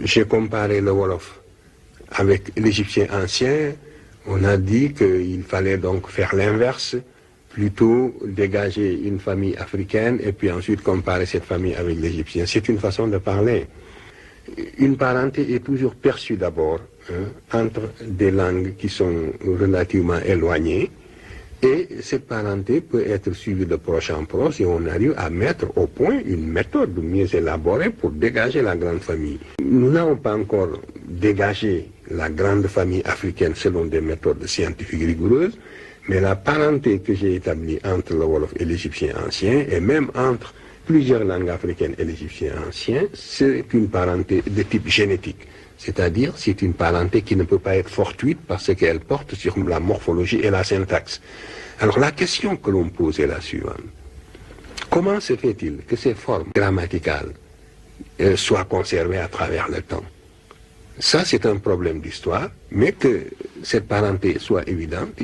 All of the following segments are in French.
j'ai comparé le Wolof avec l'égyptien ancien. On a dit qu'il fallait donc faire l'inverse, plutôt dégager une famille africaine et puis ensuite comparer cette famille avec l'égyptien. C'est une façon de parler. Une parenté est toujours perçue d'abord entre des langues qui sont relativement éloignées, et cette parenté peut être suivie de proche en proche et on arrive à mettre au point une méthode mieux élaborée pour dégager la grande famille. Nous n'avons pas encore dégagé la grande famille africaine selon des méthodes scientifiques rigoureuses, mais la parenté que j'ai établie entre le Wolof et l'égyptien ancien, et même entre plusieurs langues africaines et l'égyptien ancien, c'est une parenté de type génétique. C'est-à-dire, c'est une parenté qui ne peut pas être fortuite parce qu'elle porte sur la morphologie et la syntaxe. Alors la question que l'on pose est la suivante. Comment se fait-il que ces formes grammaticales soient conservées à travers le temps? Ça, c'est un problème d'histoire, mais que cette parenté soit évidente,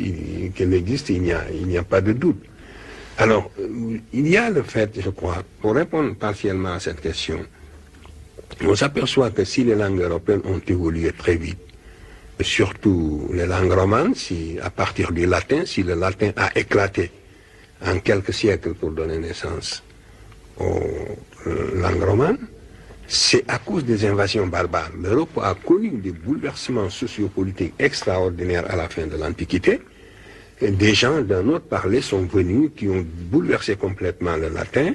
qu'elle existe, il n'y a pas de doute. Alors, il y a le fait, je crois, pour répondre partiellement à cette question, on s'aperçoit que si les langues européennes ont évolué très vite, surtout les langues romanes, si à partir du latin, si le latin a éclaté en quelques siècles pour donner naissance aux langues romanes, c'est à cause des invasions barbares. L'Europe a connu des bouleversements sociopolitiques extraordinaires à la fin de l'Antiquité. Et des gens d'un autre parler sont venus qui ont bouleversé complètement le latin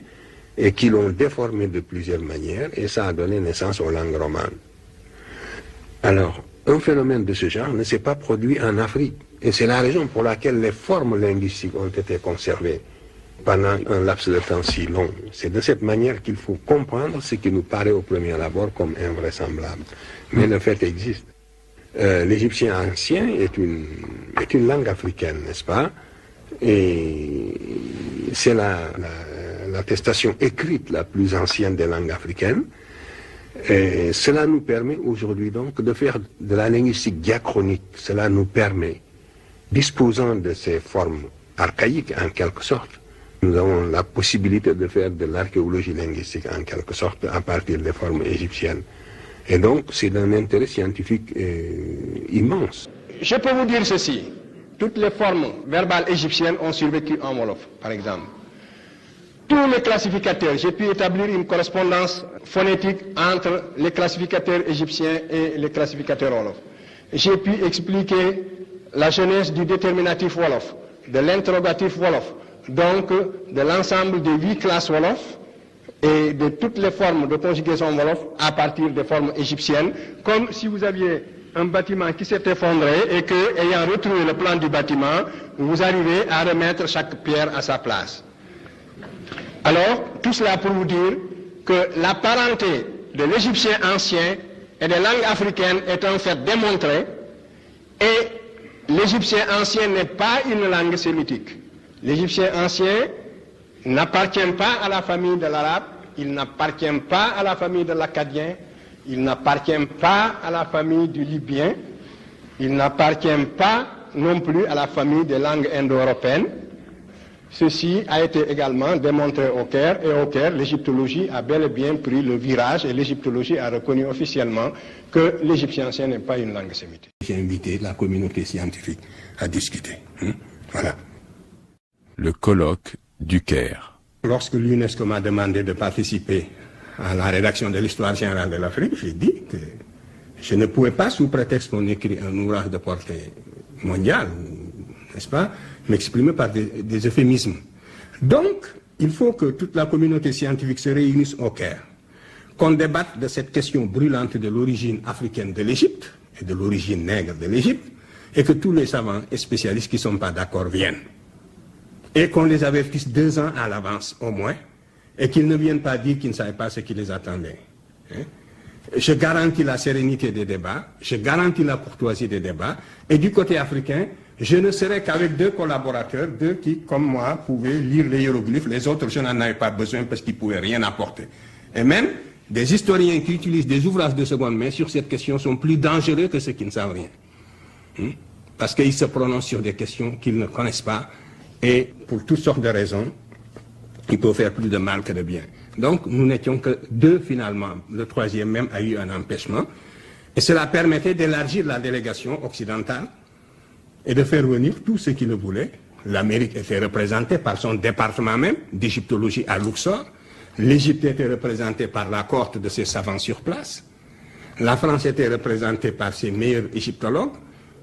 et qui l'ont déformé de plusieurs manières, et ça a donné naissance aux langues romanes. Alors, un phénomène de ce genre ne s'est pas produit en Afrique, et c'est la raison pour laquelle les formes linguistiques ont été conservées pendant un laps de temps si long. C'est de cette manière qu'il faut comprendre ce qui nous paraît au premier abord comme invraisemblable. Mais le fait existe. L'égyptien ancien est une langue africaine, n'est-ce pas? Et c'est l'attestation écrite la plus ancienne des langues africaines. Et cela nous permet aujourd'hui donc de faire de la linguistique diachronique. Cela nous permet, disposant de ces formes archaïques en quelque sorte, nous avons la possibilité de faire de l'archéologie linguistique en quelque sorte à partir des formes égyptiennes. Et donc c'est d'un intérêt scientifique immense. Je peux vous dire ceci. Toutes les formes verbales égyptiennes ont survécu en Wolof, par exemple. Tous les classificateurs, j'ai pu établir une correspondance phonétique entre les classificateurs égyptiens et les classificateurs Wolof. J'ai pu expliquer la genèse du déterminatif Wolof, de l'interrogatif Wolof, donc de l'ensemble des 8 classes Wolof et de toutes les formes de conjugaison Wolof à partir des formes égyptiennes, comme si vous aviez un bâtiment qui s'est effondré et que, ayant retrouvé le plan du bâtiment, vous arrivez à remettre chaque pierre à sa place. Alors, tout cela pour vous dire que la parenté de l'égyptien ancien et des langues africaines est en fait démontrée, et l'égyptien ancien n'est pas une langue sémitique. L'égyptien ancien n'appartient pas à la famille de l'arabe, il n'appartient pas à la famille de l'akkadien, il n'appartient pas à la famille du libyen, il n'appartient pas non plus à la famille des langues indo-européennes. Ceci a été également démontré au Caire, et au Caire, l'égyptologie a bel et bien pris le virage, et l'égyptologie a reconnu officiellement que l'égyptien ancien n'est pas une langue sémitique. J'ai invité la communauté scientifique à discuter. Voilà. Le colloque du Caire. Lorsque l'UNESCO m'a demandé de participer à la rédaction de l'histoire générale de l'Afrique, j'ai dit que je ne pouvais pas, sous prétexte qu'on écrit un ouvrage de portée mondiale, n'est-ce pas, m'exprimer par des euphémismes. Donc, il faut que toute la communauté scientifique se réunisse au Caire, qu'on débatte de cette question brûlante de l'origine africaine de l'Égypte et de l'origine nègre de l'Égypte, et que tous les savants et spécialistes qui ne sont pas d'accord viennent. Et qu'on les avertisse 2 ans à l'avance au moins, et qu'ils ne viennent pas dire qu'ils ne savaient pas ce qui les attendait. Je garantis la sérénité des débats, je garantis la courtoisie des débats, et du côté africain, je ne serai qu'avec 2 collaborateurs, 2 qui, comme moi, pouvaient lire les hiéroglyphes, les autres je n'en avais pas besoin parce qu'ils ne pouvaient rien apporter. Et même, des historiens qui utilisent des ouvrages de seconde main sur cette question sont plus dangereux que ceux qui ne savent rien. Parce qu'ils se prononcent sur des questions qu'ils ne connaissent pas, et pour toutes sortes de raisons, ils peuvent faire plus de mal que de bien. Donc nous n'étions que 2 finalement. Le 3e même a eu un empêchement. Et cela permettait d'élargir la délégation occidentale et de faire venir tous ceux qui le voulaient. L'Amérique était représentée par son département même d'égyptologie à Luxor. L'Égypte était représentée par la cohorte de ses savants sur place. La France était représentée par ses meilleurs égyptologues,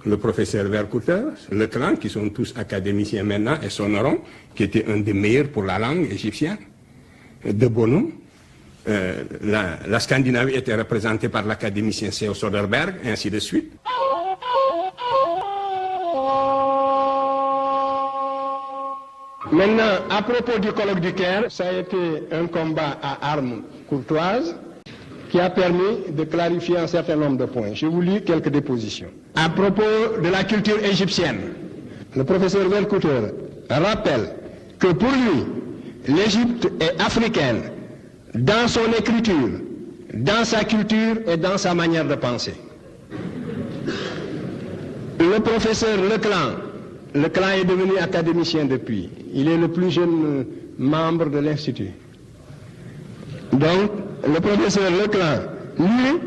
le professeur Vercouter, Leclan, qui sont tous académiciens maintenant, et Sonneron, qui était un des meilleurs pour la langue égyptienne, de Bonhomme. La Scandinavie était représentée par l'académicien Theo Soderberg, et ainsi de suite. Maintenant, à propos du colloque du Caire, ça a été un combat à armes courtoises qui a permis de clarifier un certain nombre de points. Je vous lis quelques dépositions. À propos de la culture égyptienne, le professeur Vercouter rappelle que pour lui, l'Égypte est africaine dans son écriture, dans sa culture et dans sa manière de penser. Le professeur Leclan est devenu académicien depuis. Il est le plus jeune membre de l'Institut. Donc, le professeur Leclan, lui,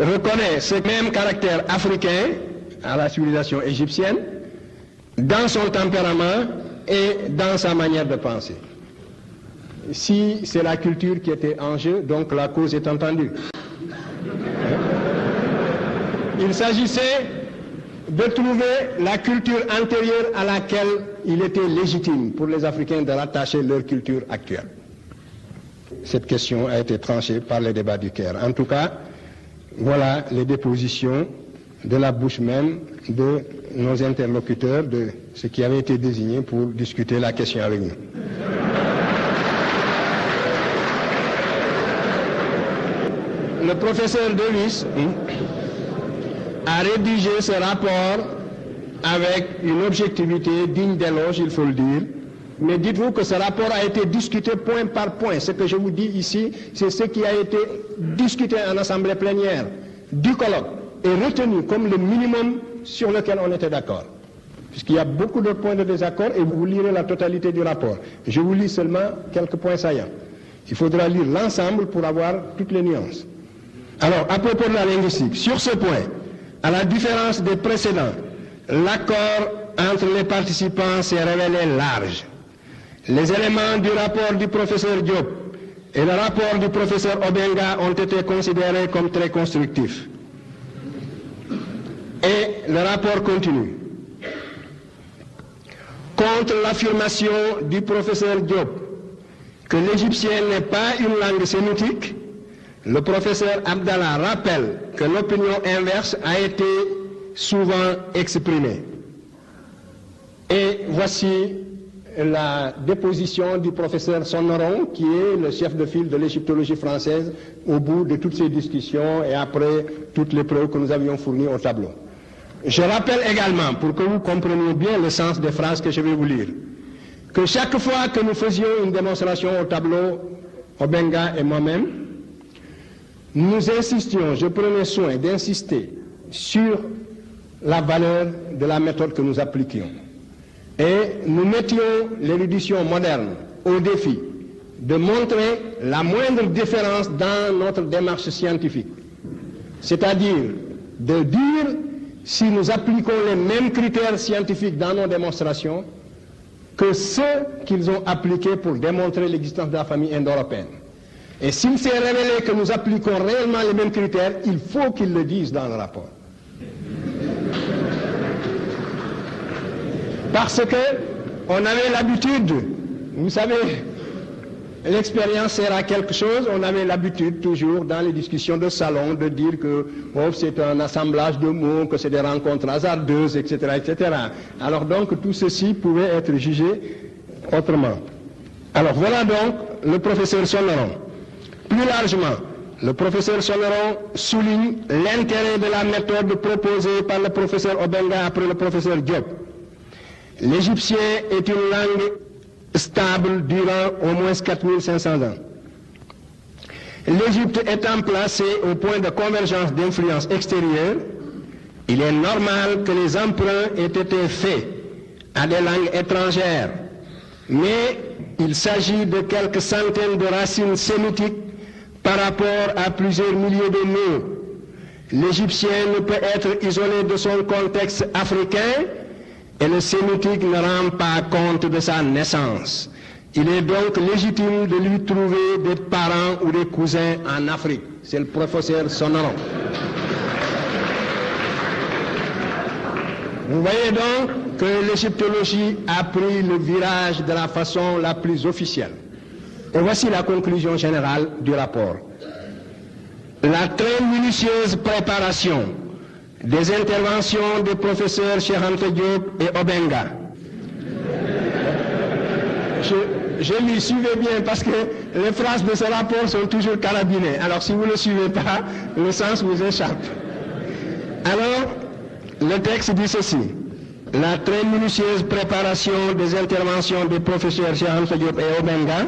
reconnaît ce même caractère africain à la civilisation égyptienne dans son tempérament et dans sa manière de penser. Si c'est la culture qui était en jeu, donc la cause est entendue. Il s'agissait de trouver la culture antérieure à laquelle il était légitime pour les Africains de rattacher leur culture actuelle. Cette question a été tranchée par les débats du Caire. En tout cas, voilà les dépositions de la bouche même de nos interlocuteurs, de ceux qui avaient été désignés pour discuter la question avec nous. Le professeur Davis a rédigé ce rapport avec une objectivité digne d'éloge, il faut le dire. Mais dites-vous que ce rapport a été discuté point par point. Ce que je vous dis ici, c'est ce qui a été discuté en assemblée plénière du colloque et retenu comme le minimum sur lequel on était d'accord. Puisqu'il y a beaucoup de points de désaccord et vous lirez la totalité du rapport. Je vous lis seulement quelques points saillants. Il faudra lire l'ensemble pour avoir toutes les nuances. Alors, à propos de la linguistique, sur ce point, à la différence des précédents, l'accord entre les participants s'est révélé large. Les éléments du rapport du professeur Diop et le rapport du professeur Obenga ont été considérés comme très constructifs. Et le rapport continue. Contre l'affirmation du professeur Diop que l'égyptien n'est pas une langue sémitique, le professeur Abdallah rappelle que l'opinion inverse a été souvent exprimée. Et voici la déposition du professeur Sonneron, qui est le chef de file de l'égyptologie française, au bout de toutes ces discussions et après toutes les preuves que nous avions fournies au tableau. Je rappelle également, pour que vous compreniez bien le sens des phrases que je vais vous lire, que chaque fois que nous faisions une démonstration au tableau, Obenga et moi-même, nous insistions, je prenais soin d'insister sur la valeur de la méthode que nous appliquions. Et nous mettions l'érudition moderne au défi de montrer la moindre différence dans notre démarche scientifique. C'est-à-dire de dire si nous appliquons les mêmes critères scientifiques dans nos démonstrations que ceux qu'ils ont appliqués pour démontrer l'existence de la famille indo-européenne. Et s'il s'est révélé que nous appliquons réellement les mêmes critères, il faut qu'ils le disent dans le rapport. Parce que on avait l'habitude, vous savez, l'expérience sert à quelque chose, on avait l'habitude toujours dans les discussions de salon de dire que oh, c'est un assemblage de mots, que c'est des rencontres hasardeuses, etc., etc. Alors donc tout ceci pouvait être jugé autrement. Alors voilà donc le professeur Sonneron. Plus largement, le professeur Sonneron souligne l'intérêt de la méthode proposée par le professeur Obenga après le professeur Diop. L'égyptien est une langue stable durant au moins 4500 ans. L'Égypte étant placée au point de convergence d'influence extérieure, il est normal que les emprunts aient été faits à des langues étrangères. Mais Il s'agit de quelques centaines de racines sémitiques par rapport à plusieurs milliers de mots. L'Égyptien ne peut être isolé de son contexte africain et le sémitique ne rend pas compte de sa naissance. Il est donc légitime de lui trouver des parents ou des cousins en Afrique. C'est le professeur Sonoron. Vous voyez donc que l'égyptologie a pris le virage de la façon la plus officielle. Et voici la conclusion générale du rapport. La très minutieuse préparation des interventions des professeurs Cheikh Anta Diop et Obenga. Je lui suivez bien parce que les phrases de ce rapport sont toujours carabinées. Alors si vous ne le suivez pas, le sens vous échappe. Alors, le texte dit ceci. La très minutieuse préparation des interventions des professeurs Cheikh Anta Diop et Obenga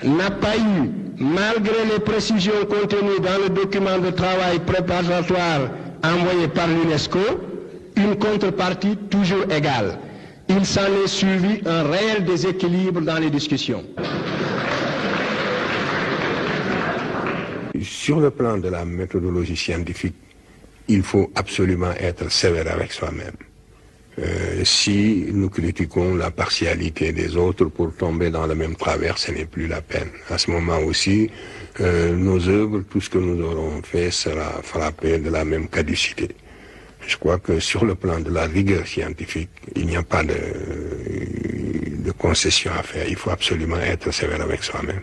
n'a pas eu, malgré les précisions contenues dans le document de travail préparatoire envoyé par l'UNESCO, une contrepartie toujours égale. Il s'en est suivi un réel déséquilibre dans les discussions. Sur le plan de la méthodologie scientifique, il faut absolument être sévère avec soi-même. Si nous critiquons la partialité des autres pour tomber dans le même travers, ce n'est plus la peine. À ce moment aussi, nos œuvres, tout ce que nous aurons fait sera frappé de la même caducité. Je crois que sur le plan de la rigueur scientifique, il n'y a pas de concession à faire. Il faut absolument être sévère avec soi-même.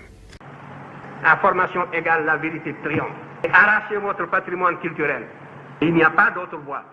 À formation égale, la vérité triomphe. Arrachez votre patrimoine culturel. Il n'y a pas d'autre voie.